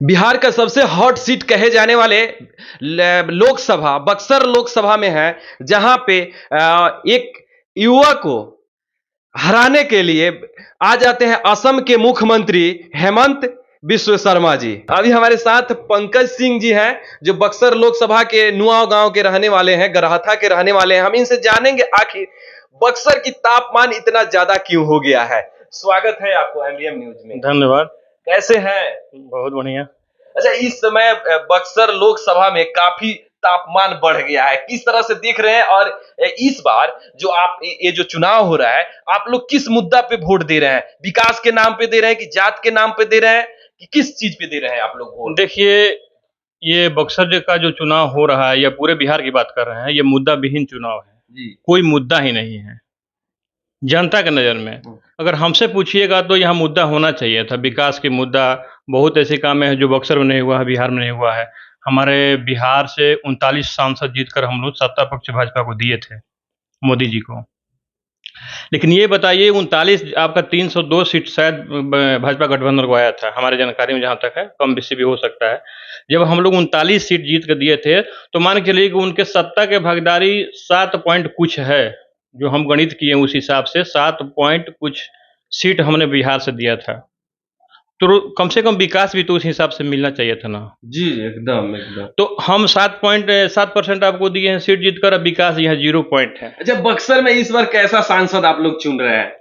बिहार का सबसे hot seat कहे जाने वाले लोकसभा बक्सर लोकसभा में है, जहां पे एक युवा को हराने के लिए आ जाते हैं असम के मुख्यमंत्री हेमंत बिश्व शर्मा जी। अभी हमारे साथ पंकज सिंह जी हैं, जो बक्सर लोकसभा के नुआव गांव के रहने वाले हैं, गरहथा के रहने वाले हैं। हम इनसे जानेंगे आखिर बक्सर की तापमान इतना ज्यादा क्यों हो गया है। स्वागत है आपको एमबीएम न्यूज में। धन्यवाद। कैसे हैं? बहुत बढ़िया। अच्छा, इस समय बक्सर लोकसभा में काफी तापमान बढ़ गया है, किस तरह से देख रहे हैं? और इस बार जो आप ये जो चुनाव हो रहा है, आप लोग किस मुद्दा पे वोट दे रहे हैं? विकास के नाम पे दे रहे हैं कि जात के नाम पे दे रहे हैं कि किस चीज पे दे रहे हैं आप लोग वोट? देखिए, ये बक्सर का जो चुनाव हो रहा है या पूरे बिहार की बात कर रहे हैं, ये मुद्दा विहीन चुनाव है। जी। कोई मुद्दा ही नहीं है जनता के नज़र में। अगर हमसे पूछिएगा तो यहाँ मुद्दा होना चाहिए था, विकास के मुद्दा। बहुत ऐसे काम हैं जो बक्सर में नहीं हुआ है, बिहार में नहीं हुआ है। हमारे बिहार से 39 सांसद जीतकर हम लोग सत्ता पक्ष भाजपा को दिए थे, मोदी जी को। लेकिन ये बताइए, 39 आपका 302 सीट शायद भाजपा गठबंधन को आया था, हमारे जानकारी में जहाँ तक है, कम बेसी भी हो सकता है। जब हम लोग 39 सीट जीत कर दिए थे, तो मान के चलिए कि उनके सत्ता के भागीदारी 7 पॉइंट कुछ है, जो हम गणित किए उस हिसाब से 7 पॉइंट कुछ सीट हमने बिहार से दिया था। तो कम से कम विकास भी तो उस हिसाब से मिलना चाहिए था ना। जी, एकदम एकदम। तो हम 7% आपको दिए हैं सीट जीतकर, अब विकास यहाँ 0 पॉइंट है। अच्छा, बक्सर में इस बार कैसा सांसद आप लोग चुन रहे हैं?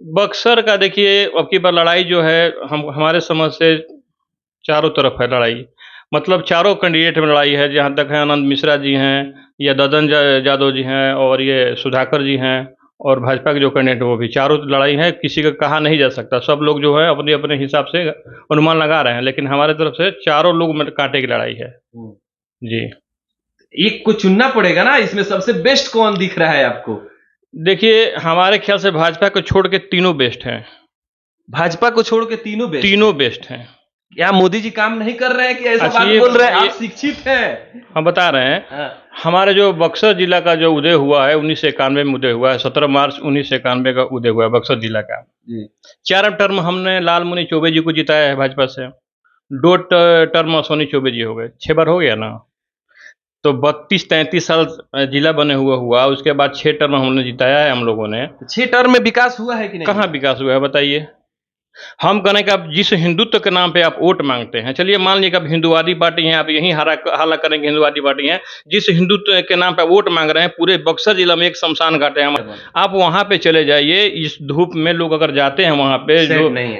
बक्सर का देखिए, अब की बार लड़ाई जो है, हम हमारे समझ से चारों तरफ है लड़ाई। मतलब चारों कैंडिडेट में लड़ाई है। जहाँ तक है, आनंद मिश्रा जी हैं या ददन यादव जी हैं और ये सुधाकर जी हैं, और भाजपा के जो कैंडिडेट वो भी, चारों लड़ाई है। किसी का कहा नहीं जा सकता, सब लोग जो है अपने अपने हिसाब से अनुमान लगा रहे हैं, लेकिन हमारे तरफ से चारों लोग में कांटे की लड़ाई है जी। एक को चुनना पड़ेगा ना, इसमें सबसे बेस्ट कौन दिख रहा है आपको? देखिए, हमारे ख्याल से भाजपा को छोड़ के तीनों बेस्ट हैं। भाजपा को छोड़ के तीनों बेस्ट हैं। क्या मोदी जी काम नहीं कर रहे हैं कि ऐसा अच्छा, बात बोल रहे हैं? आप शिक्षित हैं। हम बता रहे हैं। हाँ। हमारे जो बक्सर जिला का जो उदय हुआ है, 1991 में उदय हुआ है। 17 मार्च 1991 का उदय हुआ है बक्सर जिला का जी। 4 टर्म हमने लालमुनि चौबे जी को जिताया है भाजपा से। 2 टर्म अश्विनी चौबे जी हो गए, 6 बार हो गया ना। तो 32-33 साल जिला बने हुआ उसके बाद 6 टर्म हमने जिताया है हम लोगों ने। 6 टर्म में विकास हुआ है कि नहीं? कहाँ विकास हुआ है बताइए? हम कहें कि आप जिस हिंदुत्व के नाम पे आप वोट मांगते हैं, चलिए मान लीजिए कि आप हिंदुवादी पार्टी हैं, आप यहीं हल्ला करेंगे हिंदुवादी पार्टी हैं। जिस हिंदुत्व के नाम पे वोट मांग रहे हैं, पूरे बक्सर जिला में एक शमशान घाट है। आप वहाँ पे चले जाइए, इस धूप में लोग अगर जाते हैं वहाँ पे,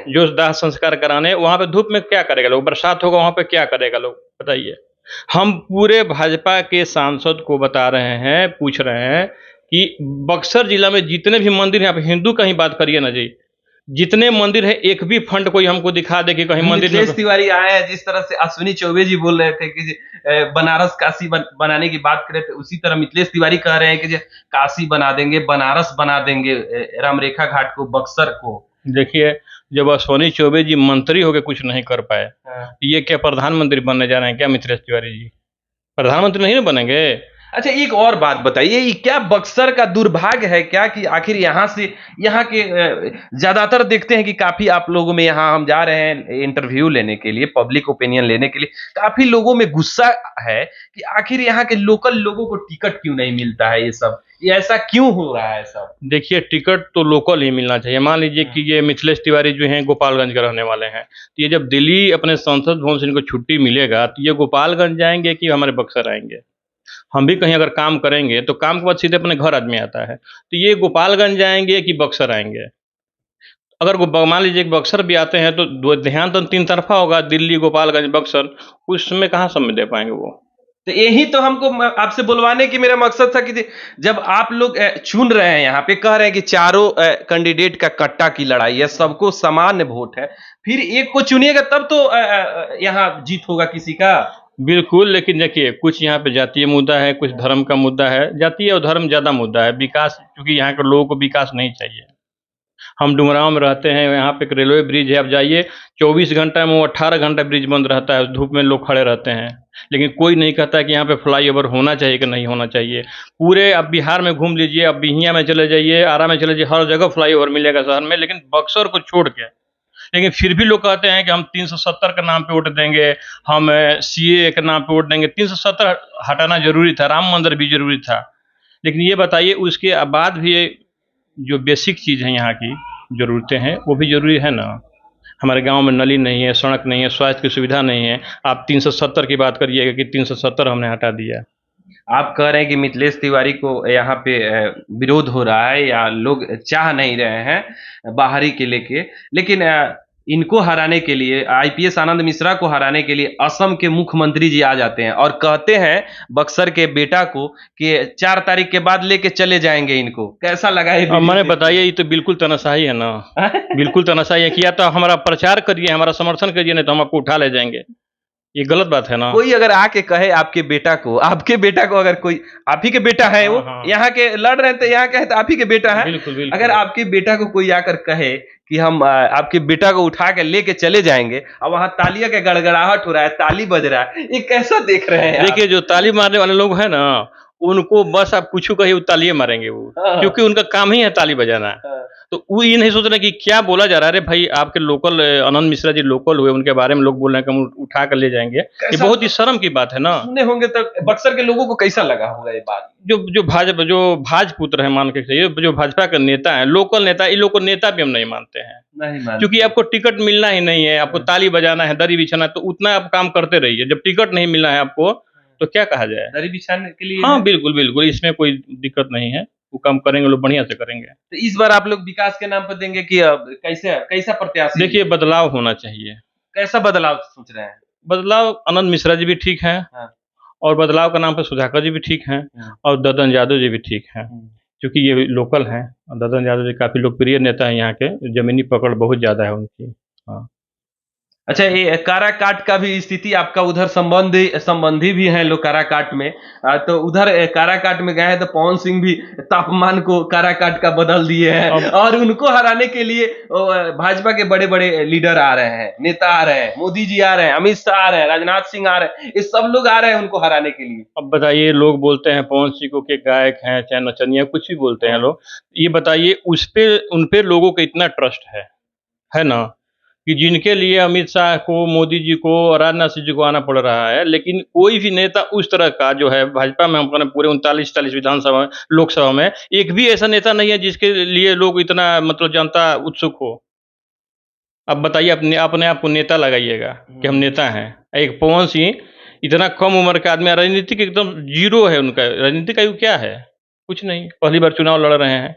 जो दाह संस्कार कराने, वहाँ पे धूप में क्या करेगा लोग? बरसात होगा वहाँ पे, क्या करेगा लोग बताइए? हम पूरे भाजपा के सांसद को बता रहे हैं, पूछ रहे हैं कि बक्सर जिला में जितने भी मंदिर हैं, आप हिंदू का ही बात करिए ना जी, जितने मंदिर है, एक भी फंड कोई हमको दिखा दे कि कहीं मंदिर में। तिवारी आए हैं, जिस तरह से अश्विनी चौबे जी बोल रहे थे कि बनारस काशी बनाने की बात कर रहे थे, उसी तरह मिथिलेश तिवारी कह रहे हैं कि काशी बना देंगे, बनारस बना देंगे, रामरेखा घाट को, बक्सर को। देखिए, जब अश्विनी चौबे जी मंत्री होकर कुछ नहीं कर पाए, ये क्या प्रधानमंत्री बनने जा रहे हैं क्या मिथिलेश तिवारी जी? प्रधानमंत्री नहीं ना बनेंगे। अच्छा, एक और बात बताइए, ये क्या बक्सर का दुर्भाग्य है क्या कि आखिर यहाँ के ज्यादातर देखते हैं कि काफी आप लोगों में, यहाँ हम जा रहे हैं इंटरव्यू लेने के लिए, पब्लिक ओपिनियन लेने के लिए, काफी लोगों में गुस्सा है कि आखिर यहाँ के लोकल लोगों को टिकट क्यों नहीं मिलता है? ये ऐसा क्यों हो रहा है सब? देखिए, टिकट तो लोकल ही मिलना चाहिए। मान लीजिए कि ये मिथिलेश तिवारी जो हैं गोपालगंज के रहने वाले हैं, तो ये जब दिल्ली अपने संसद भवन से इनको छुट्टी मिलेगा, तो ये गोपालगंज जाएंगे कि हमारे बक्सर आएंगे? हम भी कहीं अगर काम करेंगे तो काम के बाद सीधे अपने घर आदमी आता है, तो ये गोपालगंज जाएंगे कि बक्सर आएंगे? अगर मान लीजिए कि बक्सर भी आते हैं तो ध्यान तो 3 तरफा होगा, दिल्ली, गोपालगंज, बक्सर। उसमें कहाँ समय दे पाएंगे वो? तो यही तो हमको आपसे बुलवाने की मेरा मकसद था कि जब आप लोग चुन रहे हैं, यहाँ पे कह रहे हैं कि चारों कैंडिडेट का कट्टा की लड़ाई है, सबको समान वोट है, फिर एक को चुनिएगा तब तो यहाँ जीत होगा किसी का। बिल्कुल, लेकिन देखिए, कुछ यहाँ पे जातीय मुद्दा है, कुछ धर्म का मुद्दा है। जातीय और धर्म ज़्यादा मुद्दा है। विकास, क्योंकि यहाँ के लोगों को विकास नहीं चाहिए। हम डुमरांव में रहते हैं, यहाँ पे एक रेलवे ब्रिज है, आप जाइए 24 घंटा में वो 18 घंटा ब्रिज बंद रहता है, धूप में लोग खड़े रहते हैं, लेकिन कोई नहीं कहता है कि यहाँ पे फ्लाईओवर होना चाहिए कि नहीं होना चाहिए। पूरे आप बिहार में घूम लीजिए, आप बिहियां में चले जाइए, आरा में चले जाइए, हर जगह फ्लाईओवर मिलेगा शहर में, लेकिन बक्सर को छोड़ के लेकिन फिर भी लोग कहते हैं कि हम 370 के नाम पे वोट देंगे, हम सीए के नाम पे वोट देंगे। 370 हटाना जरूरी था, राम मंदिर भी जरूरी था। लेकिन ये बताइए उसके बाद भी जो बेसिक चीज़ है यहाँ की ज़रूरतें हैं वो भी ज़रूरी है ना। हमारे गांव में नली नहीं है, सड़क नहीं है, स्वास्थ्य की सुविधा नहीं है। आप 370 की बात करिएगा कि 370 हमने हटा दिया। आप कह रहे हैं कि मिथिलेश तिवारी को यहाँ पे विरोध हो रहा है या लोग चाह नहीं रहे हैं बाहरी के लेके, लेकिन इनको हराने के लिए, आईपीएस आनंद मिश्रा को हराने के लिए असम के मुख्यमंत्री जी आ जाते हैं और कहते हैं बक्सर के बेटा को कि 4 तारीख के बाद लेके चले जाएंगे इनको। कैसा लगा ये अब वीडियो मैंने देख के? बताइए ये तो बिल्कुल तानाशाही है ना। बिल्कुल तानाशाही है कि या तो हमारा प्रचार करिए, हमारा समर्थन करिए, नहीं तो हम आपको उठा ले जाएंगे। ये गलत बात है ना। कोई अगर आके कहे आपके बेटा को अगर कोई, आप ही के बेटा है वो, हाँ। यहाँ के लड़ रहे थे, यहाँ के तो आप ही के बेटा है। बिल्कुल बिल्कुल। अगर आपके बेटा को कोई आकर कहे कि हम आपके बेटा को उठा के लेके चले जाएंगे और वहां तालियां के गड़गड़ाहट हो रहा है, ताली बज रहा है, ये कैसा देख रहे हैं आप? देखिए जो ताली मारने वाले लोग हैं ना, उनको बस आप कुछ कहिए वो तालियां मारेंगे वो, हाँ। क्योंकि उनका काम ही है ताली बजाना। हाँ। तो वो ये नहीं सोच रहे कि क्या बोला जा रहा है। अरे भाई आपके लोकल आनंद मिश्रा जी लोकल हुए, उनके बारे में लोग बोल रहे हैं कि हम उठा कर ले जाएंगे। ये कैसा बहुत ही शर्म की बात है ना। सुने होंगे तो बक्सर के लोगों को कैसा लगा होगा ये बात? जो भाजपुत्र है, मान के चलिए, जो भाजपा के नेता है, लोकल नेता, इन लोग को नेता भी हम नहीं मानते हैं। नहीं मानते। क्योंकि आपको टिकट मिलना ही नहीं है, आपको ताली बजाना है, दरी बिछाना है, तो उतना आप काम करते रहिए। जब टिकट नहीं मिलना है आपको तो क्या कहा जाए। दरी बिछाने के लिए हाँ बिल्कुल बिल्कुल, इसमें कोई दिक्कत नहीं है। वो काम करेंगे लोग, बढ़िया से करेंगे। तो इस बार आप लोग विकास के नाम पर देंगे कि कैसे, कैसा प्रत्याशी? देखिए बदलाव होना चाहिए। कैसा बदलाव सोच रहे हैं? बदलाव, आनंद मिश्रा जी भी ठीक हैं, हाँ। और बदलाव का नाम पे सुधाकर जी भी ठीक हैं, और ददन यादव जी भी ठीक हैं, क्योंकि ये लोकल हैं। और ददन यादव जी काफ़ी लोकप्रिय नेता हैं यहाँ के, ज़मीनी पकड़ बहुत ज़्यादा है उनकी। हाँ। अच्छा, ये काराकाट का भी स्थिति आपका उधर संबंधी भी हैं लोग काराकाट में, तो उधर काराकाट में गए हैं तो पवन सिंह भी तापमान को काराकाट का बदल दिए हैं और उनको हराने के लिए भाजपा के बड़े बड़े लीडर आ रहे हैं, नेता आ रहे हैं, मोदी जी आ रहे हैं, अमित शाह आ रहे हैं, राजनाथ सिंह आ रहे हैं, ये सब लोग आ रहे हैं उनको हराने के लिए। अब बताइए, लोग बोलते हैं पवन सिंह को कि गायक हैं, चाहे नचनिया, कुछ भी बोलते हैं लोग। ये बताइए उन पे लोगों का इतना ट्रस्ट है ना, कि जिनके लिए अमित शाह को, मोदी जी को और राजनाथ सिंह जी को आना पड़ रहा है, लेकिन कोई भी नेता उस तरह का जो है भाजपा में, हम अपने पूरे 39 विधानसभा में, लोकसभा में एक भी ऐसा नेता नहीं है जिसके लिए लोग इतना, मतलब जनता उत्सुक हो। अब बताइए, अपने आप को नेता लगाइएगा कि हम नेता हैं। एक पवन सिंह इतना कम उम्र का आदमी, राजनीतिक एकदम जीरो है उनका। राजनीतिक आयु क्या है? कुछ नहीं। पहली बार चुनाव लड़ रहे हैं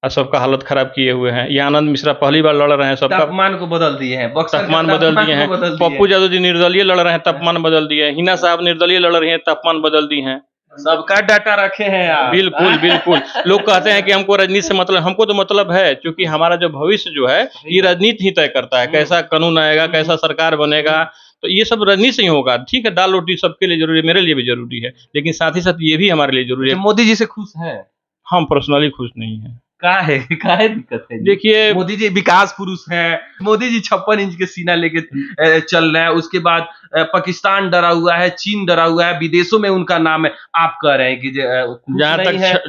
और सबका हालत खराब किए हुए हैं। ये आनंद मिश्रा पहली बार लड़ रहे हैं, सबका तापमान को बदल दिए हैं, तापमान बदल दिए हैं। पप्पू यादव जी निर्दलीय लड़ रहे हैं, तापमान बदल दिए हैं। हिना साहब निर्दलीय लड़ रही हैं, तापमान बदल दी हैं। सबका डाटा रखे हैं आप। बिल्कुल बिल्कुल। लोग कहते हैं कि हमको राजनीति से मतलब, हमको तो मतलब है, क्योंकि हमारा जो भविष्य जो है ये राजनीति ही तय करता है। कैसा कानून आएगा, कैसा सरकार बनेगा, तो ये सब राजनीति से ही होगा। ठीक है, दाल रोटी सबके लिए जरूरी है, मेरे लिए भी जरूरी है, लेकिन साथ ही साथ ये भी हमारे लिए जरूरी है। मोदी जी से खुश है? हम पर्सनली खुश नहीं है। काहे दिक्कत है? देखिए, मोदी जी विकास पुरुष हैं, मोदी जी 56 इंच के सीना लेके चल रहे हैं। उसके बाद पाकिस्तान डरा हुआ है, चीन डरा हुआ है, विदेशों में उनका नाम है। आप कह रहे हैं कि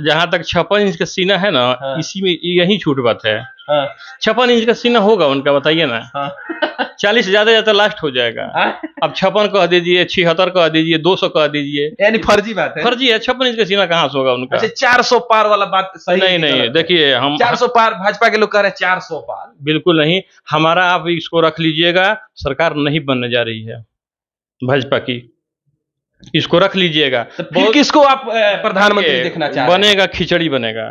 जहाँ तक 56 इंच का सीना है ना, हाँ। इसी में यही छोट बात है। हाँ। 56 इंच का सीना होगा उनका, बताइए ना। हाँ। 40 ज्यादा लास्ट हो जाएगा। अब 56 कह दीजिए, 76 कह दीजिए, 200 कह दीजिए, यानी फर्जी बात है। फर्जी है। 56 इंच का सीना कहाँ से होगा उनका? अच्छा, 400 पार वाला बात सही नहीं, देखिए हम 400 पार, भाजपा के लोग कह रहे हैं 400 पार। बिल्कुल नहीं। हमारा, आप इसको रख लीजिएगा, सरकार नहीं बनने जा रही है भाजपा की, इसको रख लीजिएगा। तो फिर किसको आप प्रधानमंत्री देखना चाह रहे हैं? बनेगा खिचड़ी बनेगा,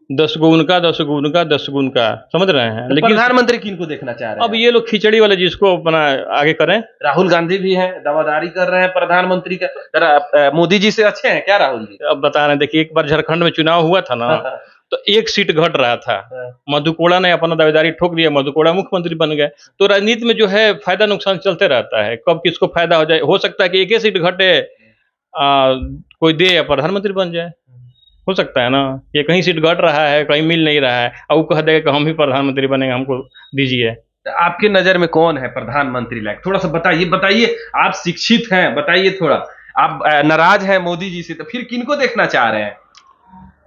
10 गो उनका, 10 गो उनका, 10 गो उनका, समझ रहे हैं। तो लेकिन प्रधानमंत्री किनको देखना चाह रहे हैं? अब ये लोग खिचड़ी वाले जिसको अपना आगे करें। राहुल गांधी भी हैं, दावादारी कर रहे हैं प्रधानमंत्री का। मोदी जी से अच्छे हैं क्या राहुल जी? अब बता रहे हैं, देखिए एक बार झारखंड में चुनाव हुआ था ना, तो एक सीट घट रहा था। मधु कोड़ा ने अपना दावेदारी ठोक दिया, मधु कोड़ा मुख्यमंत्री बन गए। तो राजनीति में जो है फायदा नुकसान चलते रहता है, कब किसको फायदा हो जाए। हो सकता है कि एक ही सीट घटे, कोई दे या प्रधानमंत्री बन जाए, हो सकता है ना। ये कहीं सीट घट रहा है, कहीं मिल नहीं रहा है, और वो कह देगा कि हम ही प्रधानमंत्री बनेंगे, हमको दीजिए। आपके नजर में कौन है प्रधानमंत्री लायक? थोड़ा सा बताइए। आप शिक्षित हैं, बताइए थोड़ा। आप नाराज हैं मोदी जी से, तो फिर किनको देखना चाह रहे हैं?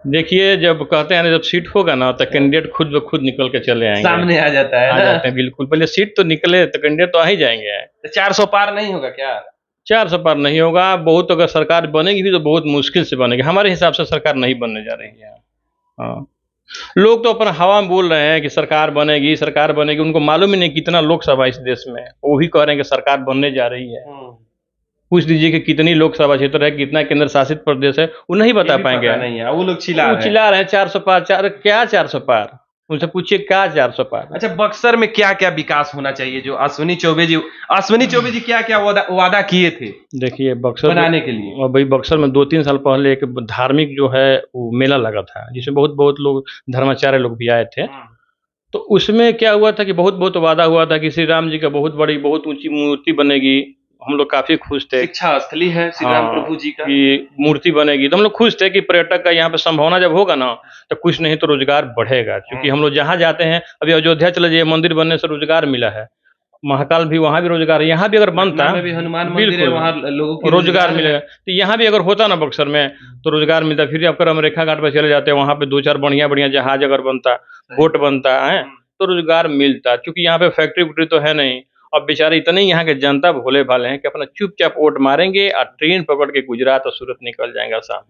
देखिए, जब कहते हैं ना, जब सीट होगा ना तो कैंडिडेट खुद ब खुद निकल के चले आएंगे। सामने आ जाता है आ ना। जाते हैं, बिल्कुल। पहले सीट तो निकले तो कैंडिडेट तो आ ही जाएंगे। तो 400 पार नहीं होगा क्या? 400 पार नहीं होगा। बहुत, अगर सरकार बनेगी भी तो बहुत मुश्किल से बनेगी। हमारे हिसाब से सरकार नहीं बनने जा रही है। हाँ, लोग तो अपना हवा में बोल रहे हैं कि सरकार बनेगी, सरकार बनेगी। उनको मालूम ही नहीं कितना लोकसभा इस देश में है। वो भी कह रहे हैं कि सरकार बनने जा रही है। पूछ लीजिए कि कितनी लोकसभा क्षेत्र है, कितना केंद्र शासित प्रदेश है, वो नहीं ये बता भी पाएंगे। पता नहीं है, वो लोग चिल्ला वो रहे हैं। चिल्ला रहे हैं 400 पार। क्या 400 पार? उनसे पूछिए क्या 400 पार? अच्छा, बक्सर में क्या क्या विकास होना चाहिए जो अश्विनी चौबे जी क्या क्या वादा किए थे देखिए, बक्सर बनाने के लिए? और भाई, बक्सर में 2-3 साल पहले एक धार्मिक जो है वो मेला लगा था, जिसमें बहुत बहुत लोग, धर्माचार्य लोग भी आए थे। तो उसमें क्या हुआ था कि बहुत बहुत वादा हुआ था कि श्री राम जी का बहुत बड़ी, बहुत ऊंची मूर्ति बनेगी। हम लोग काफी खुश थे। शिक्षा स्थली है श्री राम हाँ, प्रभु जी का। कि मूर्ति बनेगी तो हम लोग खुश थे कि पर्यटक का यहाँ पे संभावना जब होगा ना तो कुछ नहीं तो रोजगार बढ़ेगा। क्योंकि हम लोग जहाँ जाते हैं, अभी अयोध्या चले जाइए, मंदिर बनने से रोजगार मिला है। महाकाल भी, वहाँ भी रोजगार है। यहाँ भी अगर बनता, पटना में भी हनुमान मंदिर है, बिल्कुल वहाँ लोगों की रोजगार है। मिलेगा। तो यहाँ भी अगर होता ना बक्सर में तो रोजगार मिलता। फिर आप अमेरिका घाट पर चले जाते हैं, वहाँ पे 2-4 बढ़िया बढ़िया जहाज अगर बनता, बोट बनता है तो रोजगार मिलता। क्योंकि यहाँ पे फैक्ट्री वैक्ट्री तो है नहीं। अब बेचारे इतने यहाँ के जनता भोले भाले हैं कि अपना चुपचाप वोट मारेंगे और ट्रेन पकड़ के गुजरात और सूरत निकल जाएंगे शाम।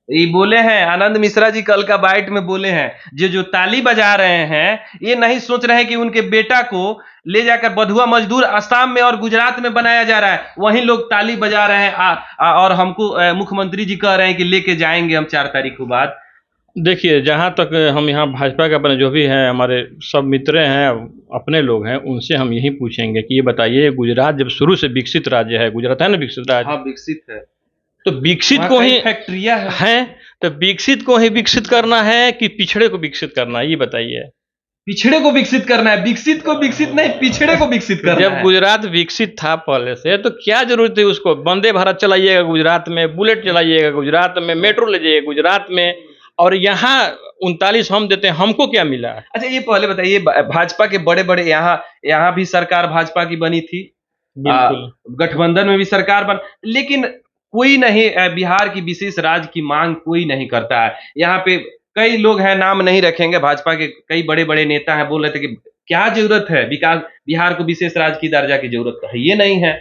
ये बोले हैं आनंद मिश्रा जी, कल का बाइट में बोले हैं, जो ताली बजा रहे हैं ये नहीं सोच रहे हैं कि उनके बेटा को ले जाकर बधुआ मजदूर असम में और गुजरात में बनाया जा रहा है, वहीं लोग ताली बजा रहे हैं और हमको मुख्यमंत्री जी कह रहे हैं कि लेके जाएंगे हम 4 तारीख को बाद। देखिए, जहाँ तक हम यहाँ भाजपा के अपने जो भी हैं, हमारे सब मित्र हैं, अपने लोग हैं, उनसे हम यही पूछेंगे कि ये बताइए, गुजरात जब शुरू से विकसित राज्य है, गुजरात है ना विकसित राज्य। हाँ, विकसित है। तो विकसित को ही फैक्ट्रियां है, तो विकसित को ही विकसित करना है कि पिछड़े को विकसित करना है, ये बताइए। पिछड़े को विकसित करना है, विकसित को विकसित नहीं, पिछड़े को विकसित करना जब है। गुजरात विकसित था पहले से, तो क्या जरूरत है उसको? वंदे भारत चलाइएगा गुजरात में, बुलेट चलाइएगा गुजरात में, मेट्रो ले जाइए गुजरात में, और यहाँ 39 हम देते हैं, हमको क्या मिला? अच्छा, ये पहले बताइए, भाजपा के बड़े बड़े यहाँ भी सरकार भाजपा की बनी थी, गठबंधन में भी सरकार बन, लेकिन कोई नहीं, बिहार की विशेष राज्य की मांग कोई नहीं करता है। यहाँ पे कई लोग हैं, नाम नहीं रखेंगे, भाजपा के कई बड़े बड़े नेता हैं, बोल रहे थे कि क्या जरूरत है विकास, बिहार को विशेष राज्य की दर्जा की जरूरत है, ये नहीं है।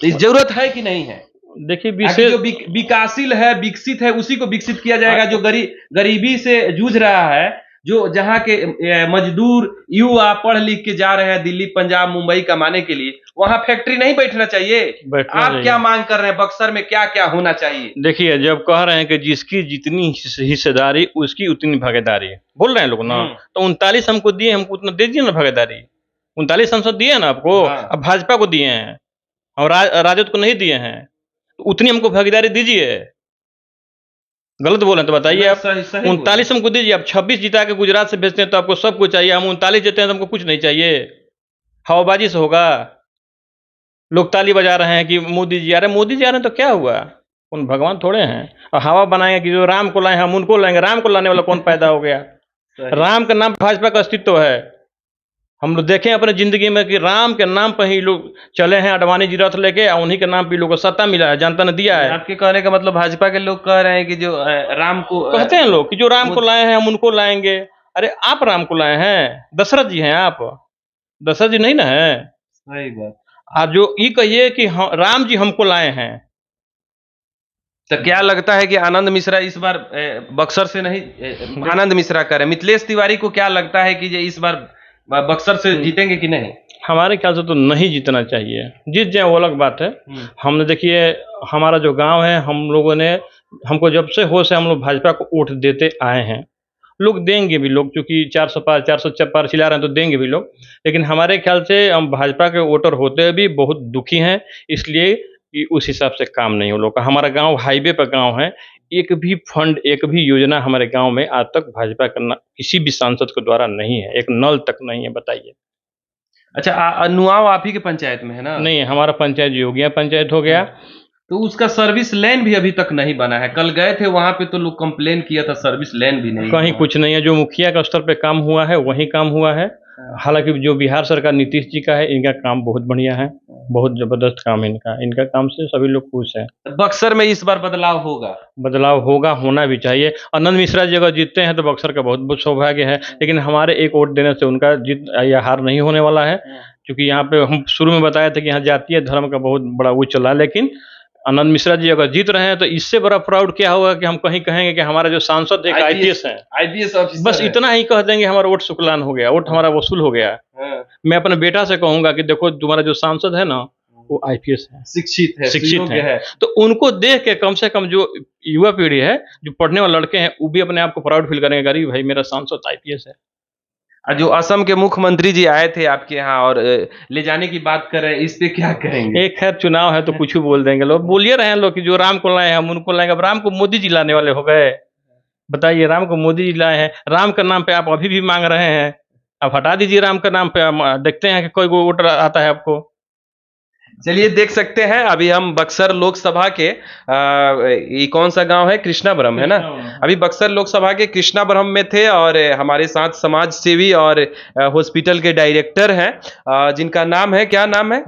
तो इस जरूरत है कि नहीं है? देखिए, विशेष जो विकासशील है, विकसित है, उसी को विकसित किया जाएगा। जो गरीबी से जूझ रहा है, जो जहाँ के मजदूर युवा पढ़ लिख के जा रहे हैं दिल्ली, पंजाब, मुंबई कमाने के लिए, वहां फैक्ट्री नहीं बैठना चाहिए। आप क्या मांग कर रहे हैं? बक्सर में क्या क्या होना चाहिए? देखिए, जब कह रहे हैं कि जिसकी जितनी हिस्सेदारी उसकी उतनी भागीदारी, बोल रहे हैं लोग ना, तो 39 हमको दिए, हमको उतना दे दीजिए ना भागीदारी। 39 सांसद दिए ना आपको। अब भाजपा को दिए हैं और राजद को नहीं दिए हैं, तो उतनी हमको भागीदारी दीजिए। गलत बोल रहे हैं तो बताइए आप। 39 हमको दीजिए। आप 26 जिता के गुजरात से भेजते हैं तो आपको सब कुछ चाहिए, हम 39 जीते हैं तो हमको कुछ नहीं चाहिए। हवाबाजी से होगा? लोग ताली बजा रहे हैं कि मोदी जी आ रहे हैं, मोदी जी आ रहे हैं तो क्या हुआ? उन भगवान थोड़े हैं और हवा बनाएंगे कि जो राम को लाए हम उनको लाएंगे। राम को लाने वाला कौन पैदा हो गया? राम का नाम भाजपा का अस्तित्व है। हम लोग देखें अपने जिंदगी में कि राम के नाम पर ही लोग चले हैं, अडवाणी जी रथ लेके, और उन्हीं के नाम पे लोगों को सत्ता मिला है, जनता ने दिया है। आपके कहने का मतलब भाजपा के लोग कह रहे हैं कि जो राम को कहते हैं लोग कि जो राम को लाए हैं हम उनको लाएंगे। अरे आप राम को लाए हैं? दशरथ जी हैं आप? दशरथ जी नहीं ना है? सही बात। आप जो ये कहिए कि राम जी हमको लाए हैं। तो क्या लगता है कि आनंद मिश्रा इस बार बक्सर से नहीं, आनंद मिश्रा कह रहे हैं, मिथिलेश तिवारी को क्या लगता है कि ये इस बार बक्सर से जीतेंगे कि नहीं? हमारे ख्याल से तो नहीं जीतना चाहिए। जीत जाए वो अलग बात है। हमने देखिए, हमारा जो गांव है, हम लोगों ने, हमको जब से होश है हम लोग भाजपा को वोट देते आए हैं। लोग देंगे भी, लोग चूंकि 400 पार 400 पार चिल्ला रहे हैं तो देंगे भी लोग। लेकिन हमारे ख्याल से हम भाजपा के वोटर होते हुए भी बहुत दुखी हैं, इसलिए कि उस हिसाब से काम नहीं हो लोग का। हमारा गांव हाईवे पर गांव है, एक भी फंड, एक भी योजना हमारे गांव में आज तक भाजपा का किसी भी सांसद के द्वारा नहीं है। एक नल तक नहीं है, बताइए। अच्छा, नुआव आप ही के पंचायत में है ना? नहीं, हमारा पंचायत योगिया पंचायत हो गया। तो उसका सर्विस लेन भी अभी तक नहीं बना है। कल गए थे वहां पे तो लोग कंप्लेन किया था, सर्विस लेन भी नहीं, कहीं कुछ नहीं है। जो मुखिया का स्तर पे काम हुआ है वही काम हुआ है। हालांकि जो बिहार सरकार नीतीश जी का है, इनका काम बहुत बढ़िया है, बहुत जबरदस्त काम है इनका काम से सभी लोग खुश हैं। बक्सर में इस बार बदलाव होगा। बदलाव होगा, होना भी चाहिए। आनंद मिश्रा जी अगर जीतते हैं तो बक्सर का बहुत बहुत सौभाग्य है, लेकिन हमारे एक वोट देने से उनका जीत या हार नहीं होने वाला है, क्योंकि यहाँ पे हम शुरू में बताया था कि यहाँ जातीय धर्म का बहुत बड़ा वो चला है। लेकिन आनंद मिश्रा जी अगर जीत रहे हैं तो इससे बड़ा प्राउड क्या होगा कि हम कहीं कहेंगे कि हमारा जो सांसद एक आईपीएस है, आईपीएस ऑफिसर बस है। इतना ही कह देंगे हमारा वोट शुक्लान हो गया, वोट हमारा वसूल हो गया। हाँ, मैं अपने बेटा से कहूंगा कि देखो तुम्हारा जो सांसद है ना, वो आईपीएस है, शिक्षित है, शिक्षित सुयोग्य है। तो उनको देख के कम से कम जो युवा पीढ़ी है, जो पढ़ने वाले लड़के हैं, वो भी अपने आप को प्राउड फील करेंगे, अरे भाई मेरा सांसद आईपीएस है। और जो असम के मुख्यमंत्री जी आए थे आपके यहाँ और ले जाने की बात कर रहे हैं, इस पे क्या कहेंगे? एक खैर चुनाव है तो कुछ भी बोल देंगे लोग, बोलिए रहे हैं लोग कि जो राम को लाए हैं हम उनको लाएंगे। अब राम को मोदी जी लाने वाले हो गए, बताइए। राम को मोदी जी लाए हैं, राम का नाम पे आप अभी भी मांग रहे हैं। अब हटा दीजिए राम का नाम पे, देखते हैं कि कोई वोट आता है आपको। चलिए देख सकते हैं, अभी हम बक्सर लोकसभा के ये कौन सा गांव है, कृष्णापुरम है ना। अभी बक्सर लोकसभा के कृष्णापुरम में थे और हमारे साथ समाज सेवी और हॉस्पिटल के डायरेक्टर हैं, जिनका नाम है, क्या नाम है,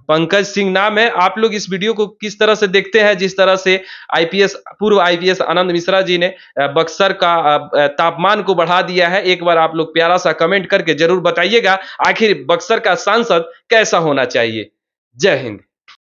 पंकज सिंह नाम है। आप लोग इस वीडियो को किस तरह से देखते हैं, जिस तरह से आईपीएस, पूर्व आईपीएस आनंद मिश्रा जी ने बक्सर का तापमान को बढ़ा दिया है। एक बार आप लोग प्यारा सा कमेंट करके जरूर बताइएगा, आखिर बक्सर का सांसद कैसा होना चाहिए। जय हिंद।